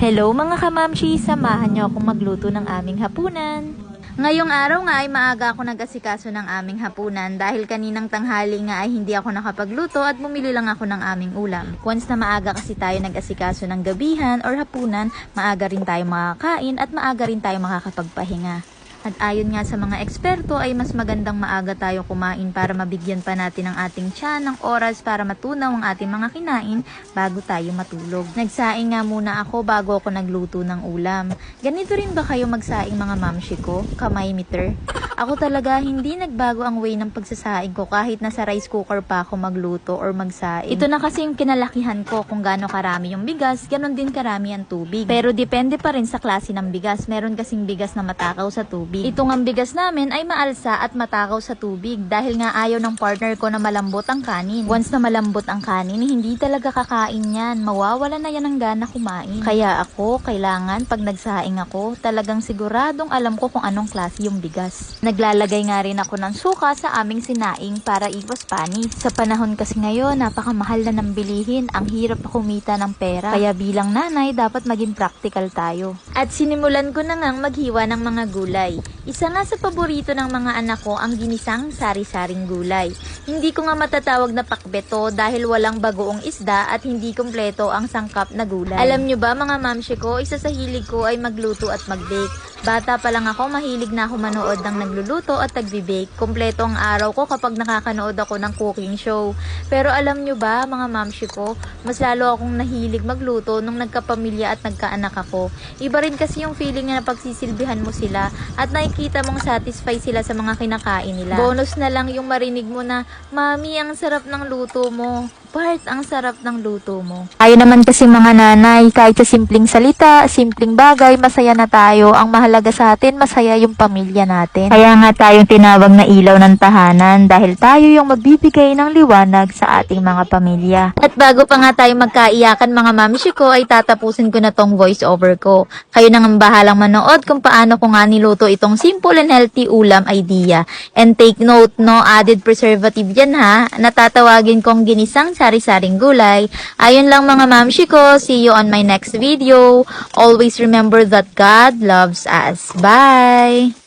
Hello mga kamamshi, samahan niyo akong magluto ng aming hapunan. Ngayong araw nga ay maaga ako nag-asikaso ng aming hapunan dahil kaninang tanghali nga ay hindi ako nakapagluto at bumili lang ako ng aming ulam. Once na maaga kasi tayo nag-asikaso ng gabihan or hapunan, maaga rin tayo makakain at maaga rin tayo makakapagpahinga. At ayon nga sa mga eksperto ay mas magandang maaga tayo kumain para mabigyan pa natin ang ating tiyan ng oras para matunaw ang ating mga kinain bago tayo matulog. Nagsaing nga muna ako bago ako nagluto ng ulam. Ganito rin ba kayo magsaing mga mamshi ko? Kamay meter? Ako talaga hindi nagbago ang way ng pagsasaing ko kahit nasa rice cooker pa ako magluto or magsaing. Ito na kasi yung kinalakihan ko kung gaano karami yung bigas, ganon din karami ang tubig. Pero depende pa rin sa klase ng bigas. Meron kasing bigas na matakaw sa tubig. Ito ngang bigas namin ay maalsa at matakaw sa tubig dahil nga ayaw ng partner ko na malambot ang kanin. Once na malambot ang kanin, hindi talaga kakain yan. Mawawala na yan ng gana kumain. Kaya ako, kailangan pag nagsaing ako, talagang siguradong alam ko kung anong klase yung bigas. Naglalagay nga rin ako ng suka sa aming sinaing para iwas panis. Sa panahon kasi ngayon, napakamahal na ng bilihin. Ang hirap na kumita ng pera. Kaya bilang nanay, dapat maging practical tayo. At sinimulan ko na ngang maghiwa ng mga gulay. Isa nga sa paborito ng mga anak ko ang ginisang sari-saring gulay. Hindi ko nga matatawag na pakbeto dahil walang bagoong isda at hindi kumpleto ang sangkap na gulay. Alam nyo ba mga mamshi ko, isa sa hilig ko ay magluto at mag-bake. Bata pa lang ako, mahilig na ako manood ng nagluluto at nagbe-bake. Kompleto ang araw ko kapag nakakanood ako ng cooking show. Pero alam nyo ba mga mamshi ko, mas lalo akong nahilig magluto nung nagkapamilya at nagkaanak ako. Iba rin kasi yung feeling na pagsisilbihan mo sila at nakikita mong satisfy sila sa mga kinakain nila. Bonus na lang yung marinig mo na, "Mami, ang sarap ng luto mo." Bart, ang sarap ng luto mo. Tayo naman kasi mga nanay, kahit sa simpleng salita, simpleng bagay, masaya na tayo. Ang mahalaga sa atin, masaya yung pamilya natin. Kaya nga tayong tinawag na ilaw ng tahanan dahil tayo yung magbibigay ng liwanag sa ating mga pamilya. At bago pa nga tayo magkaiyakan mga mamishi ko, ay tatapusin ko na tong voice over ko. Kayo nang ang bahalang manood kung paano ko nga niluto itong simple and healthy ulam idea. And take note, no added preservative yan ha. Natatawagin kong ginisang sari-saring gulay. Ayun lang mga mamshi ko. See you on my next video. Always remember that God loves us. Bye!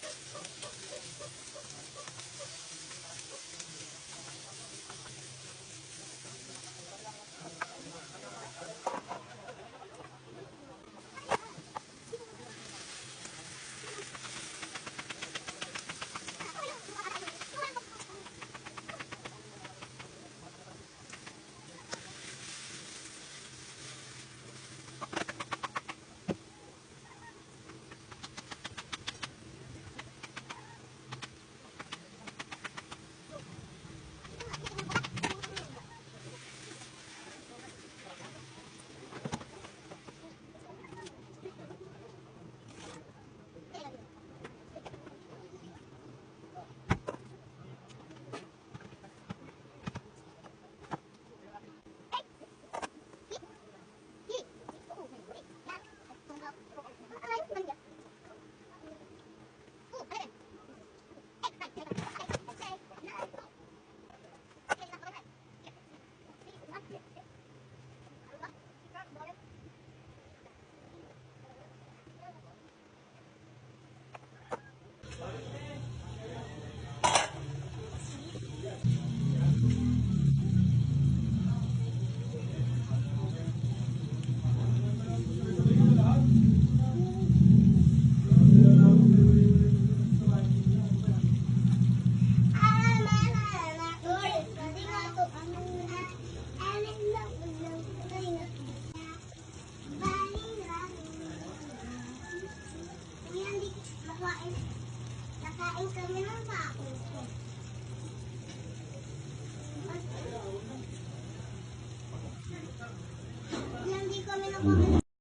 Nakain kami ng bako. Hindi kami nakain.